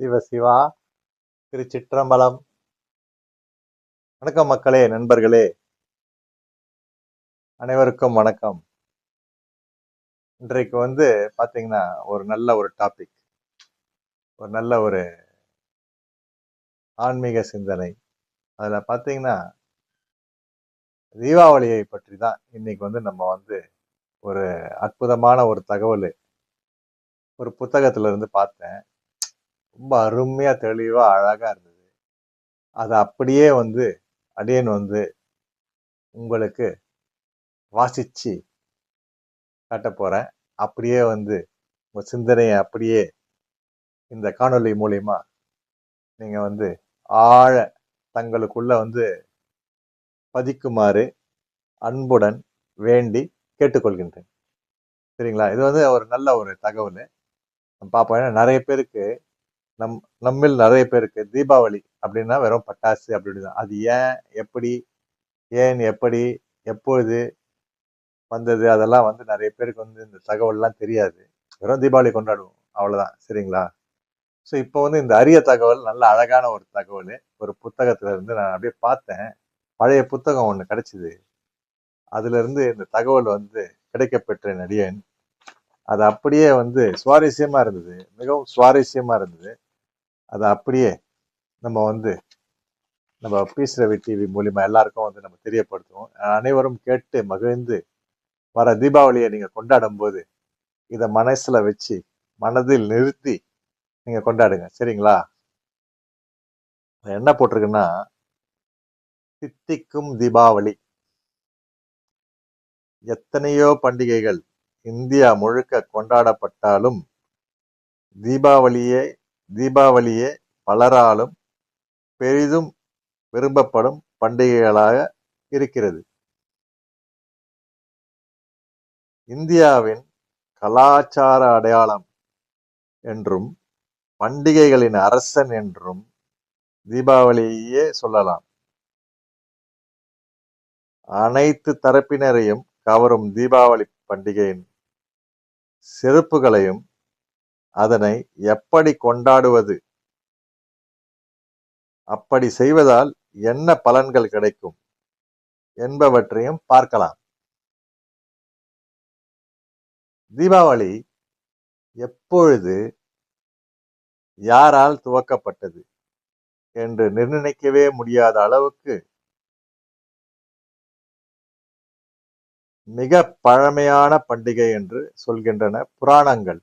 சிவ சிவா. திருச்சிற்றம்பலம். வணக்கம் மக்களே, நண்பர்களே, அனைவருக்கும் வணக்கம். இன்றைக்கு பாத்தீங்கன்னா ஒரு நல்ல ஒரு டாபிக், ஒரு நல்ல ஒரு ஆன்மீக சிந்தனை. அதுல பாத்தீங்கன்னா தீபாவளியை பற்றி தான் இன்னைக்கு நம்ம ஒரு அற்புதமான ஒரு தகவல் ஒரு புத்தகத்துல இருந்து பார்த்தேன். ரொம்ப அருமையா தெளிவா அழகா இருந்தது. அதை அப்படியே அடியேன் உங்களுக்கு வாசிச்சு காட்ட போறேன். அப்படியே உங்க சிந்தனையை அப்படியே இந்த காணொளி மூலியமா நீங்க ஆழ தங்களுக்குள்ள பதிக்குமாறு அன்புடன் வேண்டி கேட்டுக்கொள்கின்றேன். சரிங்களா? இது ஒரு நல்ல ஒரு தகவல் பார்ப்போம். ஏன்னா நிறைய பேருக்கு நம்மில் நிறைய பேருக்கு தீபாவளி அப்படின்னா வெறும் பட்டாசு அப்படிதான். அது ஏன், எப்படி, எப்படி, எப்பொழுது வந்தது, அதெல்லாம் நிறைய பேருக்கு இந்த தகவல்லாம் தெரியாது. வெறும் தீபாவளி கொண்டாடுவோம், அவ்வளவுதான். சரிங்களா? ஸோ இப்போ இந்த அரிய தகவல், நல்ல அழகான ஒரு தகவல் ஒரு புத்தகத்துல இருந்து நான் அப்படியே பார்த்தேன். பழைய புத்தகம் ஒண்ணு கிடைச்சது. அதுல இருந்து இந்த தகவல் கிடைக்கப்பெற்ற நடிகன். அது அப்படியே சுவாரஸ்யமா இருந்தது, மிகவும் சுவாரஸ்யமா இருந்தது. அதை அப்படியே நம்ம நம்ம பீஸ் ரவி டிவி மூலியமா எல்லாருக்கும் நம்ம தெரியப்படுத்துவோம். அனைவரும் கேட்டு மகிழ்ந்து வர தீபாவளியை நீங்க கொண்டாடும் போது இதை மனசுல வச்சு மனதில் நிறுத்தி நீங்க கொண்டாடுங்க. சரிங்களா? என்ன போட்டிருக்குன்னா, தித்திக்கும் தீபாவளி. எத்தனையோ பண்டிகைகள் இந்தியா முழுக்க கொண்டாடப்பட்டாலும் தீபாவளியே தீபாவளியே பலராலும் பெரிதும் விரும்பப்படும் பண்டிகைகளாக இருக்கிறது. இந்தியாவின் கலாச்சார அடையாளம் என்றும் பண்டிகைகளின் அரசன் என்றும் தீபாவளியே சொல்லலாம். அனைத்து தரப்பினரையும் கவரும் தீபாவளி பண்டிகையின் சிறப்புகளையும் அதனை எப்படி கொண்டாடுவது, அப்படி செய்வதால் என்ன பலன்கள் கிடைக்கும் என்பவற்றையும் பார்க்கலாம். தீபாவளி எப்பொழுது, யாரால் துவக்கப்பட்டது என்று நிர்ணயிக்கவே முடியாத அளவுக்கு மிக பழமையான பண்டிகை என்று சொல்கின்றன புராணங்கள்.